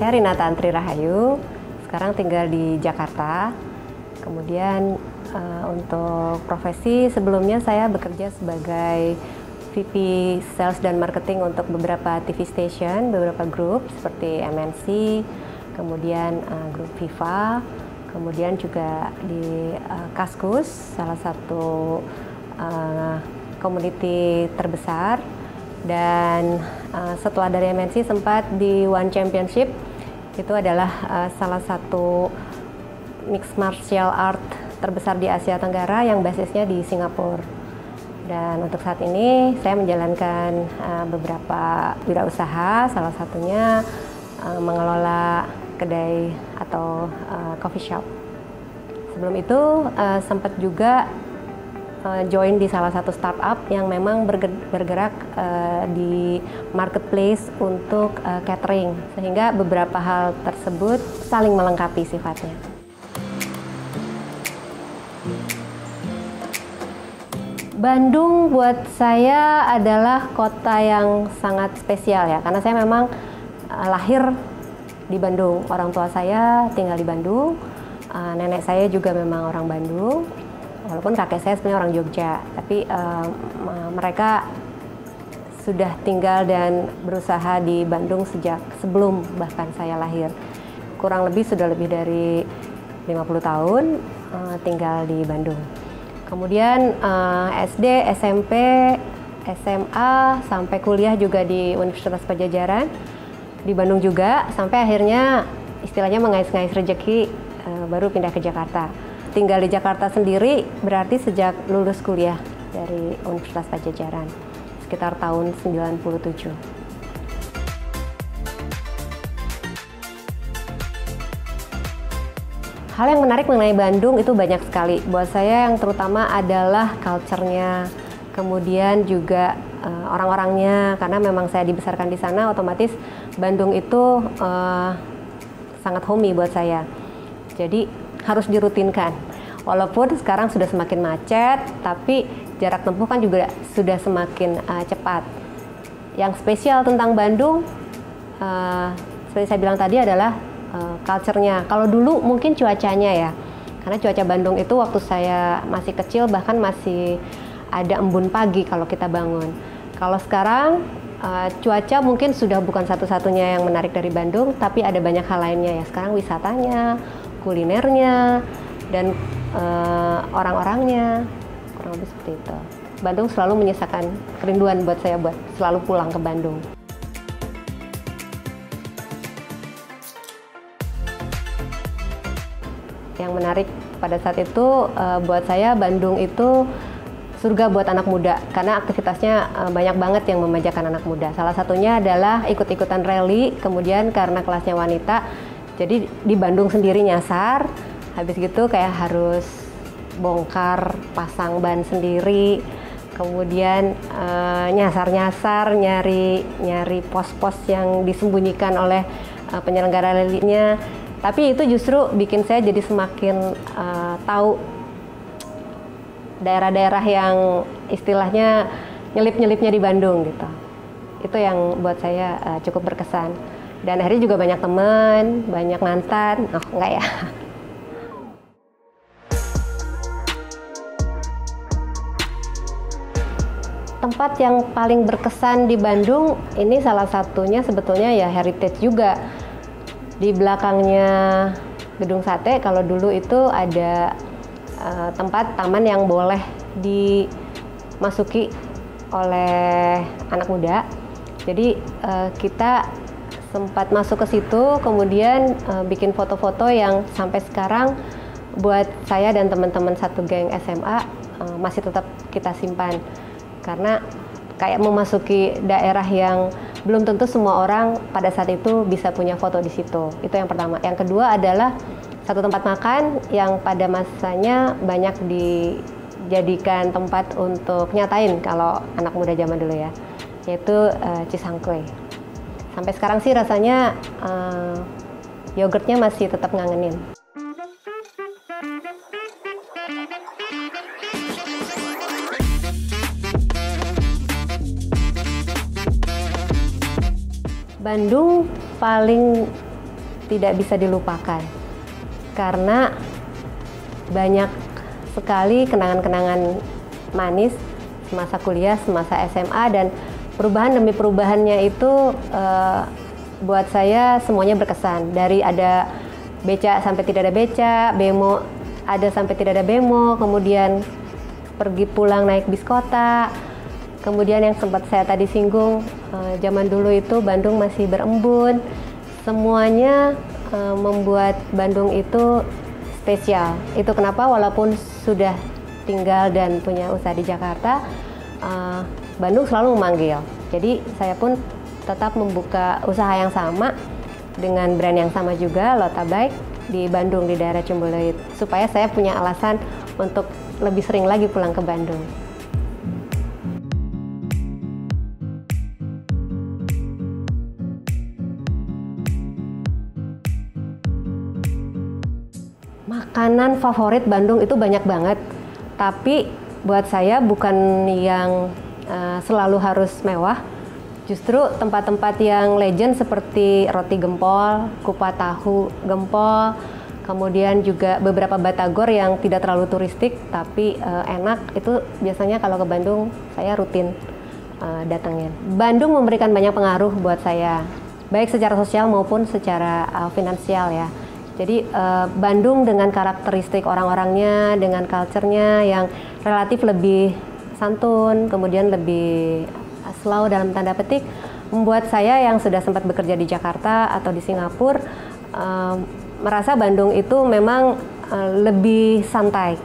Saya Rinata Antri Rahayu, sekarang tinggal di Jakarta. Kemudian untuk profesi sebelumnya saya bekerja sebagai VP Sales dan Marketing untuk beberapa TV station, beberapa grup seperti MNC, kemudian grup Viva, kemudian juga di Kaskus, salah satu community terbesar. Dan setelah dari MNC sempat di One Championship, itu adalah salah satu mixed martial art terbesar di Asia Tenggara yang basisnya di Singapura. Dan untuk saat ini saya menjalankan beberapa wirausaha, salah satunya mengelola kedai atau coffee shop. Sebelum itu sempat juga join di salah satu startup yang memang bergerak di marketplace untuk catering, sehingga beberapa hal tersebut saling melengkapi sifatnya. Bandung buat saya adalah kota yang sangat spesial ya, karena saya memang lahir di Bandung. Orang tua saya tinggal di Bandung, nenek saya juga memang orang Bandung, walaupun kakek saya sebenarnya orang Jogja, tapi mereka sudah tinggal dan berusaha di Bandung sejak sebelum bahkan saya lahir. Kurang lebih sudah lebih dari 50 tahun tinggal di Bandung. Kemudian SD, SMP, SMA, sampai kuliah juga di Universitas Padjadjaran di Bandung juga, sampai akhirnya istilahnya mengais-ngais rezeki baru pindah ke Jakarta. Tinggal di Jakarta sendiri berarti sejak lulus kuliah dari Universitas Padjadjaran, sekitar tahun 97. Hal yang menarik mengenai Bandung itu banyak sekali. Buat saya yang terutama adalah culture-nya, kemudian juga orang-orangnya, karena memang saya dibesarkan di sana, otomatis Bandung itu sangat homey buat saya. Jadi harus dirutinkan. Walaupun sekarang sudah semakin macet, tapi jarak tempuh kan juga sudah semakin cepat. Yang spesial tentang Bandung, seperti saya bilang tadi adalah culture-nya. Kalau dulu mungkin cuacanya ya, karena cuaca Bandung itu waktu saya masih kecil bahkan masih ada embun pagi kalau kita bangun. Kalau sekarang cuaca mungkin sudah bukan satu-satunya yang menarik dari Bandung, tapi ada banyak hal lainnya ya. Sekarang wisatanya, kulinernya, dan orang-orangnya, kurang lebih seperti itu. Bandung selalu menyisakan kerinduan buat saya buat selalu pulang ke Bandung. Yang menarik pada saat itu buat saya Bandung itu surga buat anak muda, karena aktivitasnya banyak banget yang memanjakan anak muda. Salah satunya adalah ikut-ikutan rally, kemudian karena kelasnya wanita, jadi di Bandung sendiri nyasar, habis gitu kayak harus bongkar, pasang ban sendiri, kemudian nyasar-nyasar, nyari pos-pos yang disembunyikan oleh penyelenggara rally-nya. Tapi itu justru bikin saya jadi semakin tahu daerah-daerah yang istilahnya nyelip-nyelipnya di Bandung gitu. Itu yang buat saya cukup berkesan. Dan akhirnya juga banyak teman, banyak mantan. Oh, enggak ya. Tempat yang paling berkesan di Bandung ini salah satunya sebetulnya ya heritage juga. Di belakangnya Gedung Sate, kalau dulu itu ada tempat taman yang boleh dimasuki oleh anak muda. Jadi kita sempat masuk ke situ, kemudian bikin foto-foto yang sampai sekarang buat saya dan teman-teman satu geng SMA masih tetap kita simpan. Karena kayak memasuki daerah yang belum tentu semua orang pada saat itu bisa punya foto di situ. Itu yang pertama. Yang kedua adalah satu tempat makan yang pada masanya banyak dijadikan tempat untuk nyatain kalau anak muda zaman dulu ya, yaitu Cisangkuy. Sampai sekarang sih rasanya yogurtnya masih tetap ngangenin. Bandung paling tidak bisa dilupakan karena banyak sekali kenangan-kenangan manis semasa kuliah, semasa SMA, dan perubahan demi perubahannya itu buat saya semuanya berkesan. Dari ada beca sampai tidak ada beca, bemo ada sampai tidak ada bemo, kemudian pergi pulang naik bis kota, kemudian yang sempat saya tadi singgung, zaman dulu itu Bandung masih berembun, semuanya membuat Bandung itu spesial. Itu kenapa walaupun sudah tinggal dan punya usaha di Jakarta, Bandung selalu memanggil. Jadi saya pun tetap membuka usaha yang sama dengan brand yang sama juga, Lota Bike, di Bandung di daerah Ciumbeluit, supaya saya punya alasan untuk lebih sering lagi pulang ke Bandung. Makanan favorit Bandung itu banyak banget, tapi buat saya bukan yang selalu harus mewah. Justru tempat-tempat yang legend seperti roti gempol, kupat tahu gempol, kemudian juga beberapa batagor yang tidak terlalu turistik tapi enak, itu biasanya kalau ke Bandung saya rutin datangin. Bandung memberikan banyak pengaruh buat saya, baik secara sosial maupun secara finansial ya. Jadi Bandung dengan karakteristik orang-orangnya, dengan culture-nya yang relatif lebih santun, kemudian lebih slow dalam tanda petik, membuat saya yang sudah sempat bekerja di Jakarta atau di Singapura merasa Bandung itu memang lebih santai.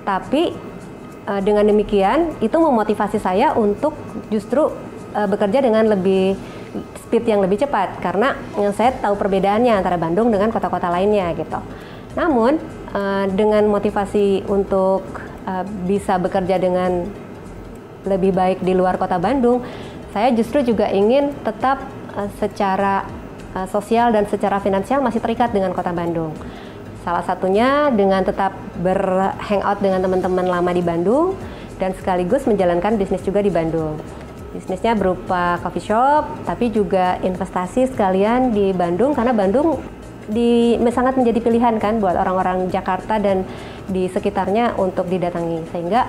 Tapi dengan demikian itu memotivasi saya untuk justru bekerja dengan lebih speed yang lebih cepat, karena yang saya tahu perbedaannya antara Bandung dengan kota-kota lainnya gitu. Namun dengan motivasi untuk bisa bekerja dengan lebih baik di luar kota Bandung, saya justru juga ingin tetap secara sosial dan secara finansial masih terikat dengan kota Bandung. Salah satunya dengan tetap berhangout dengan teman-teman lama di Bandung dan sekaligus menjalankan bisnis juga di Bandung. Bisnisnya berupa coffee shop, tapi juga investasi sekalian di Bandung, karena Bandung sangat menjadi pilihan kan buat orang-orang Jakarta dan di sekitarnya untuk didatangi. Sehingga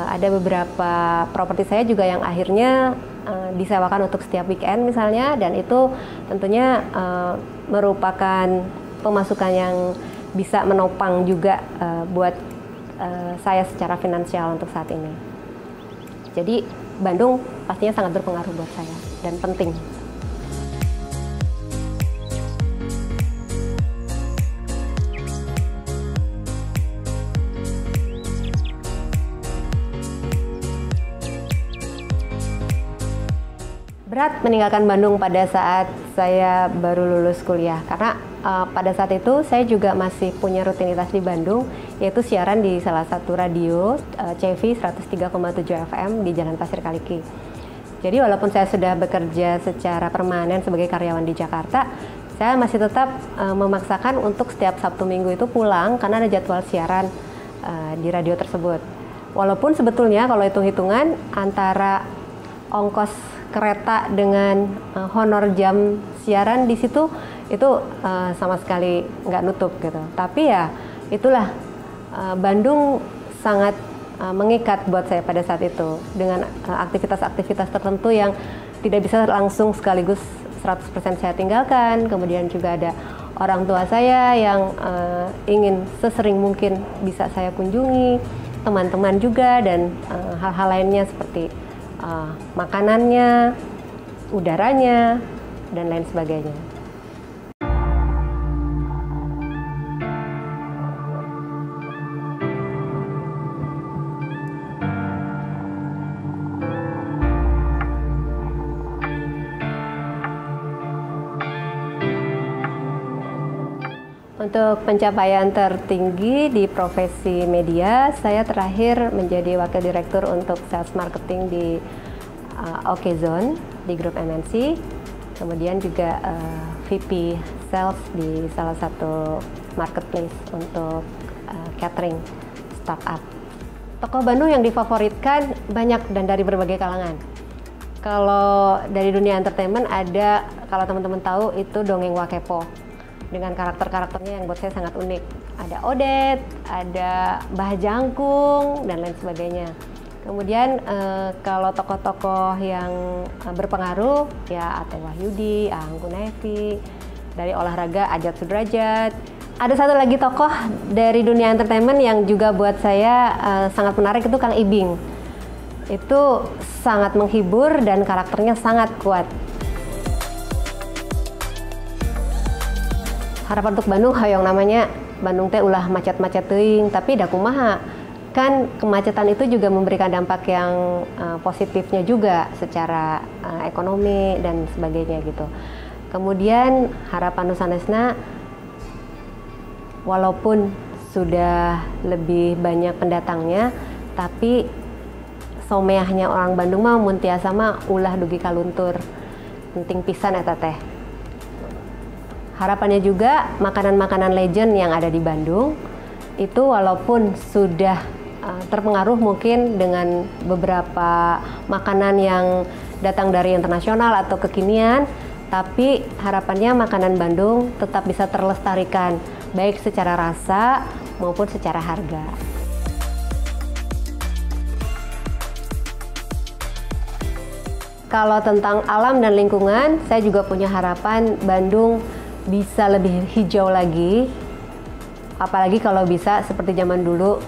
ada beberapa properti saya juga yang akhirnya disewakan untuk setiap weekend misalnya, dan itu tentunya merupakan pemasukan yang bisa menopang juga buat saya secara finansial untuk saat ini. Jadi Bandung pastinya sangat berpengaruh buat saya dan penting. Berat meninggalkan Bandung pada saat saya baru lulus kuliah, karena pada saat itu saya juga masih punya rutinitas di Bandung, yaitu siaran di salah satu radio CV 103,7 FM di Jalan Pasir Kaliki. Jadi walaupun saya sudah bekerja secara permanen sebagai karyawan di Jakarta, saya masih tetap memaksakan untuk setiap Sabtu Minggu itu pulang karena ada jadwal siaran di radio tersebut. Walaupun sebetulnya kalau hitung-hitungan antara ongkos kereta dengan honor jam siaran di situ itu sama sekali nggak nutup gitu. Tapi ya itulah Bandung sangat mengikat buat saya pada saat itu dengan aktivitas-aktivitas tertentu yang tidak bisa langsung sekaligus 100% saya tinggalkan. Kemudian juga ada orang tua saya yang ingin sesering mungkin bisa saya kunjungi, teman-teman juga, dan hal-hal lainnya seperti makanannya, udaranya, dan lain sebagainya. Untuk pencapaian tertinggi di profesi media, saya terakhir menjadi Wakil Direktur untuk Sales Marketing di Okezone di grup MNC, kemudian juga VP Sales di salah satu marketplace untuk catering startup. Tokoh Bandung yang difavoritkan banyak dan dari berbagai kalangan. Kalau dari dunia entertainment ada, kalau teman-teman tahu, itu Dongeng Wakepo. dengan karakter-karakternya yang buat saya sangat unik. Ada Odet, ada Mbah Jangkung, dan lain sebagainya. Kemudian kalau tokoh-tokoh yang berpengaruh ya Ate Wahyudi, Aang Kunevi, dari olahraga Ajat Sudrajat. Ada satu lagi tokoh dari dunia entertainment yang juga buat saya sangat menarik, itu Kang Ibing. Itu sangat menghibur dan karakternya sangat kuat. Harapan untuk Bandung hoyong namanya Bandung teh ulah macet-macet teuing, tapi da kumaha. Kan kemacetan itu juga memberikan dampak yang positifnya juga secara ekonomi dan sebagainya gitu. Kemudian harapan nusanesna, walaupun sudah lebih banyak pendatangnya, tapi someahnya orang Bandung mah mun tiasa mah ulah dugi kaluntur. Penting pisan eta teh. Harapannya juga makanan-makanan legend yang ada di Bandung itu walaupun sudah terpengaruh mungkin dengan beberapa makanan yang datang dari internasional atau kekinian, tapi harapannya makanan Bandung tetap bisa terlestarikan baik secara rasa maupun secara harga. Kalau tentang alam dan lingkungan, saya juga punya harapan Bandung bisa lebih hijau lagi, apalagi kalau bisa seperti zaman dulu,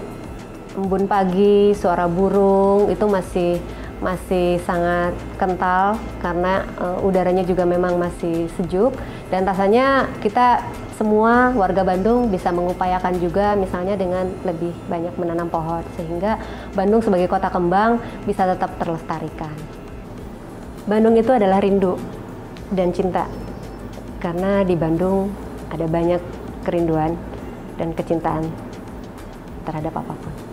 embun pagi, suara burung itu masih sangat kental karena udaranya juga memang masih sejuk, dan rasanya kita semua warga Bandung bisa mengupayakan juga misalnya dengan lebih banyak menanam pohon sehingga Bandung sebagai kota kembang bisa tetap terlestarikan. Bandung itu adalah rindu dan cinta. Karena di Bandung ada banyak kerinduan dan kecintaan terhadap apapun.